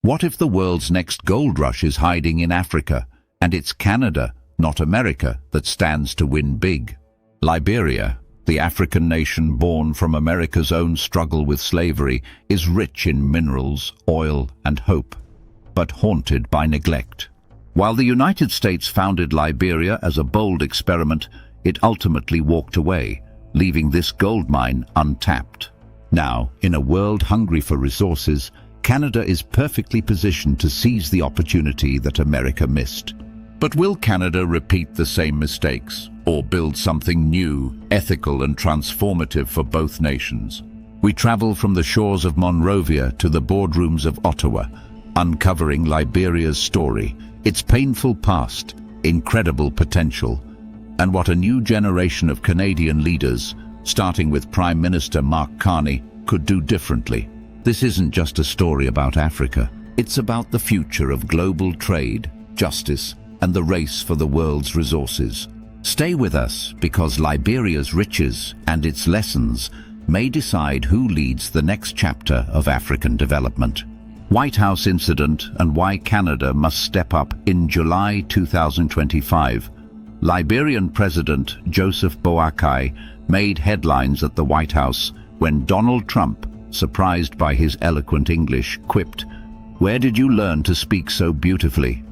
What if the world's next gold rush is hiding in Africa, and it's Canada, not America, that stands to win big? Liberia, the African nation born from America's own struggle with slavery, is rich in minerals, oil, and hope, but haunted by neglect. While the United States founded Liberia as a bold experiment, it ultimately walked away, leaving this gold mine untapped. Now, in a world hungry for resources, Canada is perfectly positioned to seize the opportunity that America missed. But will Canada repeat the same mistakes, or build something new, ethical and transformative for both nations? We travel from the shores of Monrovia to the boardrooms of Ottawa, uncovering Liberia's story, its painful past, incredible potential, and what a new generation of Canadian leaders, starting with Prime Minister Mark Carney, could do differently. This isn't just a story about Africa. It's about the future of global trade, justice, and the race for the world's resources. Stay with us, because Liberia's riches and its lessons may decide who leads the next chapter of African development. White House incident and why Canada must step up. In July 2025, Liberian President Joseph Boakai made headlines at the White House when Donald Trump, surprised by his eloquent English, quipped, "Where did you learn to speak so beautifully?"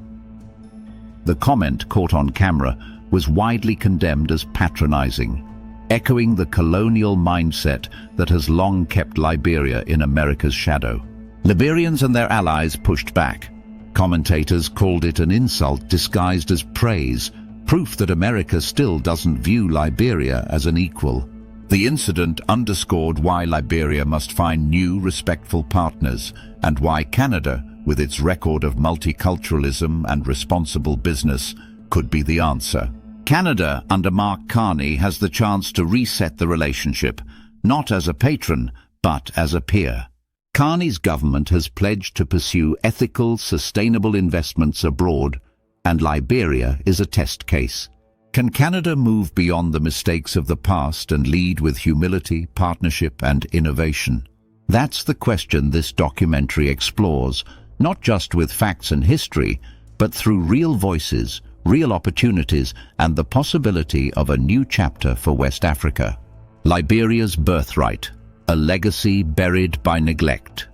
The comment, caught on camera, was widely condemned as patronizing, echoing the colonial mindset that has long kept Liberia in America's shadow. Liberians and their allies pushed back. Commentators called it an insult disguised as praise, proof that America still doesn't view Liberia as an equal. The incident underscored why Liberia must find new, respectful partners, and why Canada, with its record of multiculturalism and responsible business, could be the answer. Canada, under Mark Carney, has the chance to reset the relationship, not as a patron, but as a peer. Carney's government has pledged to pursue ethical, sustainable investments abroad, and Liberia is a test case. Can Canada move beyond the mistakes of the past and lead with humility, partnership, and innovation? That's the question this documentary explores, not just with facts and history, but through real voices, real opportunities, and the possibility of a new chapter for West Africa. Liberia's birthright, a legacy buried by neglect.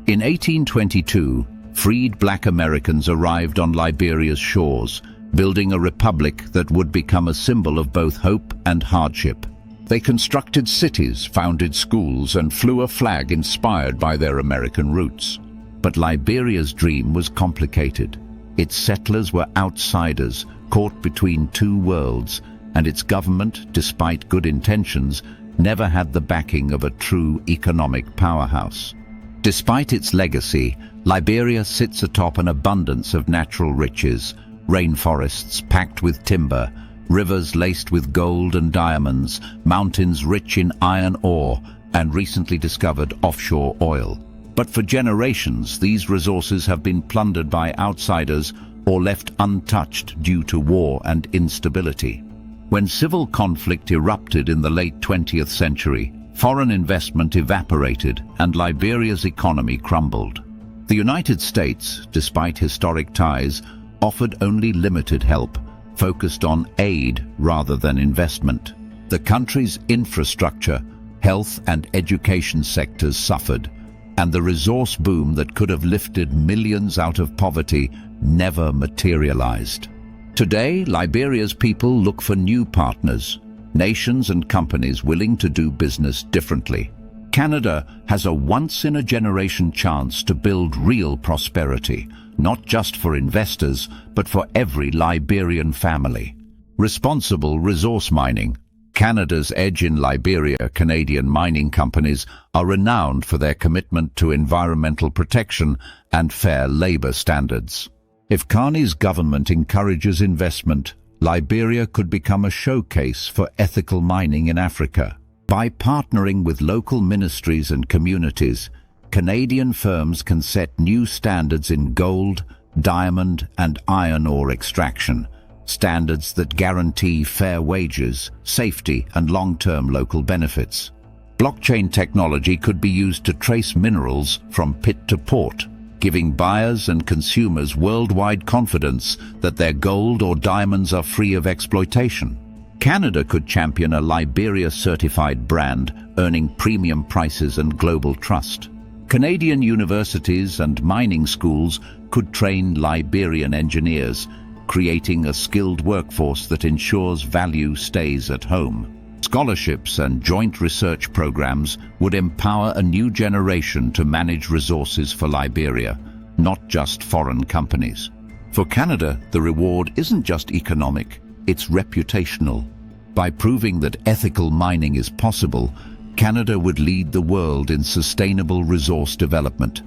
In 1822, freed black Americans arrived on Liberia's shores, building a republic that would become a symbol of both hope and hardship. They constructed cities, founded schools, and flew a flag inspired by their American roots. But Liberia's dream was complicated. Its settlers were outsiders, caught between two worlds, and its government, despite good intentions, never had the backing of a true economic powerhouse. Despite its legacy, Liberia sits atop an abundance of natural riches, rainforests packed with timber, rivers laced with gold and diamonds, mountains rich in iron ore, and recently discovered offshore oil. But for generations, these resources have been plundered by outsiders or left untouched due to war and instability. When civil conflict erupted in the late 20th century, foreign investment evaporated and Liberia's economy crumbled. The United States, despite historic ties, offered only limited help, focused on aid rather than investment. The country's infrastructure, health and education sectors suffered, and the resource boom that could have lifted millions out of poverty never materialized. Today, Liberia's people look for new partners, nations and companies willing to do business differently. Canada has a once-in-a-generation chance to build real prosperity, not just for investors, but for every Liberian family. Responsible resource mining. Canada's edge in Liberia. Canadian mining companies are renowned for their commitment to environmental protection and fair labor standards. If Carney's government encourages investment, Liberia could become a showcase for ethical mining in Africa. By partnering with local ministries and communities, Canadian firms can set new standards in gold, diamond, and iron ore extraction, standards that guarantee fair wages, safety, and long-term local benefits. Blockchain technology could be used to trace minerals from pit to port, giving buyers and consumers worldwide confidence that their gold or diamonds are free of exploitation. Canada could champion a Liberia-certified brand, earning premium prices and global trust. Canadian universities and mining schools could train Liberian engineers, creating a skilled workforce that ensures value stays at home. Scholarships and joint research programs would empower a new generation to manage resources for Liberia, not just foreign companies. For Canada, the reward isn't just economic, it's reputational. By proving that ethical mining is possible, Canada would lead the world in sustainable resource development,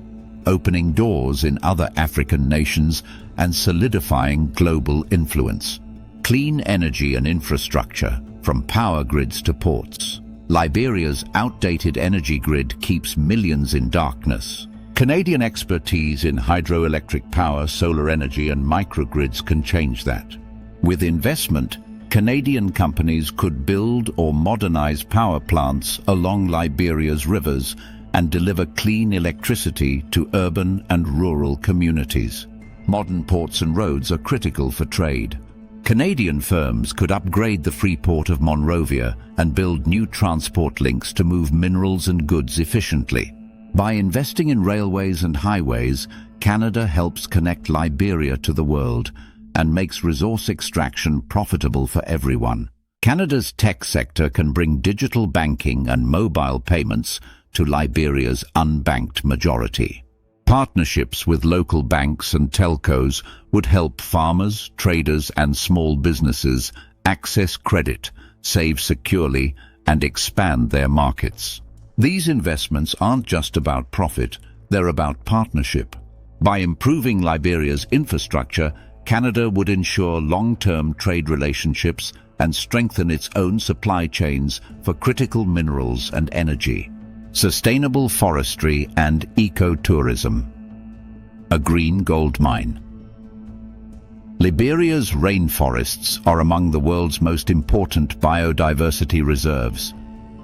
opening doors in other African nations and solidifying global influence. Clean energy and infrastructure, from power grids to ports. Liberia's outdated energy grid keeps millions in darkness. Canadian expertise in hydroelectric power, solar energy and microgrids can change that. With investment, Canadian companies could build or modernize power plants along Liberia's rivers and deliver clean electricity to urban and rural communities. Modern ports and roads are critical for trade. Canadian firms could upgrade the free port of Monrovia and build new transport links to move minerals and goods efficiently. By investing in railways and highways, Canada helps connect Liberia to the world and makes resource extraction profitable for everyone. Canada's tech sector can bring digital banking and mobile payments to Liberia's unbanked majority. Partnerships with local banks and telcos would help farmers, traders and small businesses access credit, save securely and expand their markets. These investments aren't just about profit, they're about partnership. By improving Liberia's infrastructure, Canada would ensure long-term trade relationships and strengthen its own supply chains for critical minerals and energy. Sustainable forestry and ecotourism. A green gold mine. Liberia's rainforests are among the world's most important biodiversity reserves,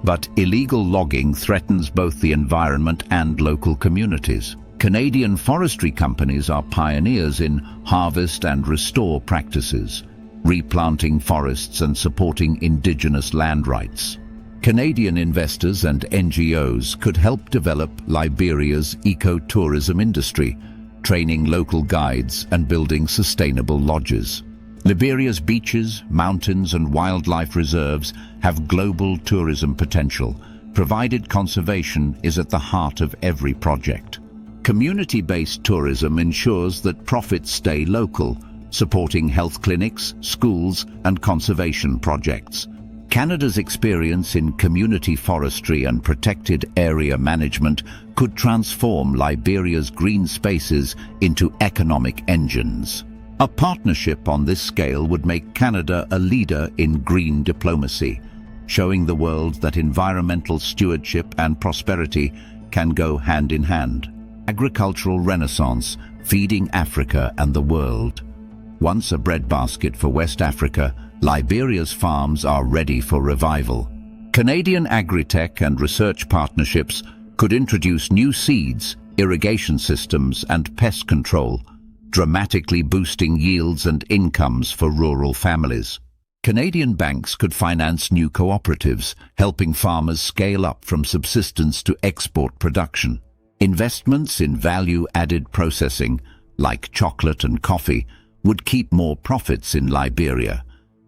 but illegal logging threatens both the environment and local communities. Canadian forestry companies are pioneers in harvest and restore practices, replanting forests and supporting indigenous land rights. Canadian investors and NGOs could help develop Liberia's ecotourism industry, training local guides and building sustainable lodges. Liberia's beaches, mountains and wildlife reserves have global tourism potential, provided conservation is at the heart of every project. Community-based tourism ensures that profits stay local, supporting health clinics, schools and conservation projects. Canada's experience in community forestry and protected area management could transform Liberia's green spaces into economic engines. A partnership on this scale would make Canada a leader in green diplomacy, showing the world that environmental stewardship and prosperity can go hand in hand. Agricultural renaissance, feeding Africa and the world. Once a breadbasket for West Africa, Liberia's farms are ready for revival. Canadian agri-tech and research partnerships could introduce new seeds, irrigation systems and pest control, dramatically boosting yields and incomes for rural families. Canadian banks could finance new cooperatives, helping farmers scale up from subsistence to export production. Investments in value-added processing, like chocolate and coffee, would keep more profits in Liberia,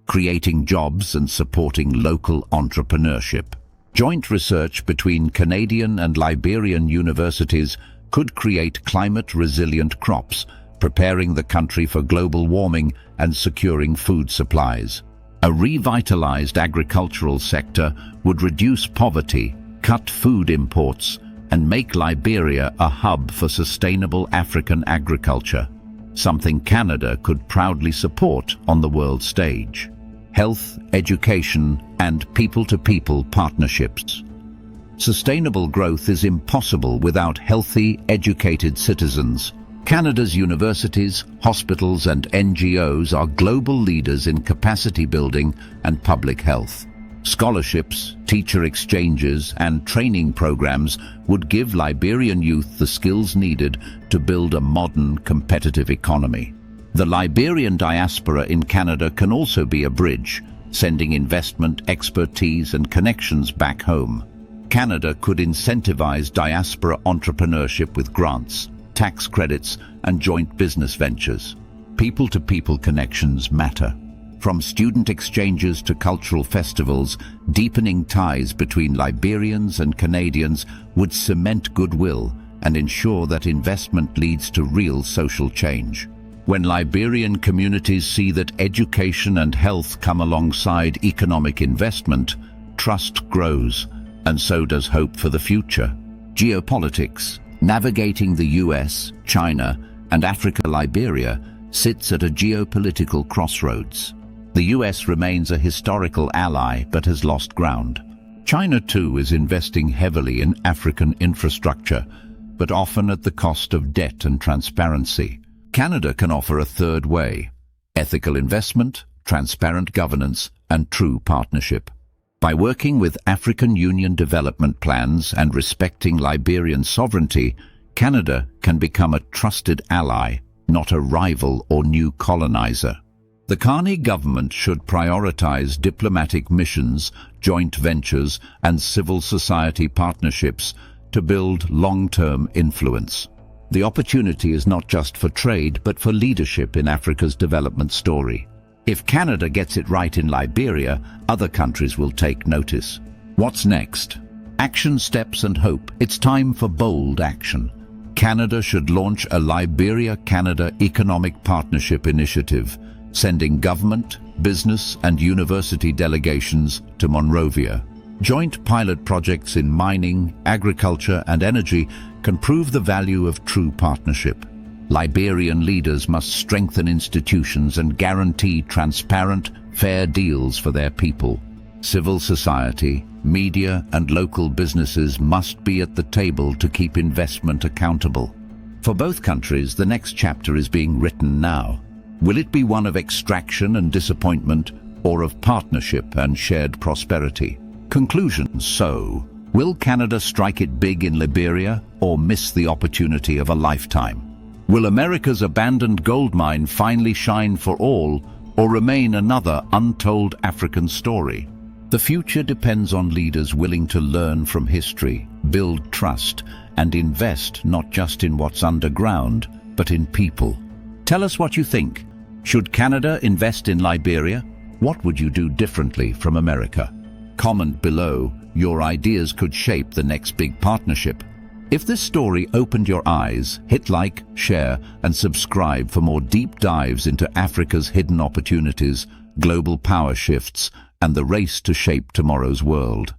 creating jobs and supporting local entrepreneurship. Joint research between Canadian and Liberian universities could create climate-resilient crops, preparing the country for global warming and securing food supplies. A revitalized agricultural sector would reduce poverty, cut food imports, and make Liberia a hub for sustainable African agriculture, something Canada could proudly support on the world stage. Health, education, and people-to-people partnerships. Sustainable growth is impossible without healthy, educated citizens. Canada's universities, hospitals, and NGOs are global leaders in capacity building and public health. Scholarships, teacher exchanges, and training programs would give Liberian youth the skills needed to build a modern, competitive economy. The Liberian diaspora in Canada can also be a bridge, sending investment, expertise, and connections back home. Canada could incentivize diaspora entrepreneurship with grants, tax credits, and joint business ventures. People-to-people connections matter. From student exchanges to cultural festivals, deepening ties between Liberians and Canadians would cement goodwill and ensure that investment leads to real social change. When Liberian communities see that education and health come alongside economic investment, trust grows, and so does hope for the future. Geopolitics, navigating the US, China, and Africa-Liberia sits at a geopolitical crossroads. The US remains a historical ally but has lost ground. China too is investing heavily in African infrastructure, but often at the cost of debt and transparency. Canada can offer a third way: ethical investment, transparent governance, and true partnership. By working with African Union development plans and respecting Liberian sovereignty, Canada can become a trusted ally, not a rival or new colonizer. The Carney government should prioritize diplomatic missions, joint ventures, and civil society partnerships to build long-term influence. The opportunity is not just for trade, but for leadership in Africa's development story. If Canada gets it right in Liberia, other countries will take notice. What's next? Action steps and hope. It's time for bold action. Canada should launch a Liberia-Canada Economic Partnership Initiative, sending government, business, and university delegations to Monrovia. Joint pilot projects in mining, agriculture, and energy can prove the value of true partnership. Liberian leaders must strengthen institutions and guarantee transparent, fair deals for their people. Civil society, media, and local businesses must be at the table to keep investment accountable. For both countries, the next chapter is being written now. Will it be one of extraction and disappointment, or of partnership and shared prosperity? Conclusion: so, will Canada strike it big in Liberia or miss the opportunity of a lifetime? Will America's abandoned gold mine finally shine for all, or remain another untold African story? The future depends on leaders willing to learn from history, build trust, and invest not just in what's underground, but in people. Tell us what you think. Should Canada invest in Liberia? What would you do differently from America? Comment below. Your ideas could shape the next big partnership. If this story opened your eyes, hit like, share, and subscribe for more deep dives into Africa's hidden opportunities, global power shifts, and the race to shape tomorrow's world.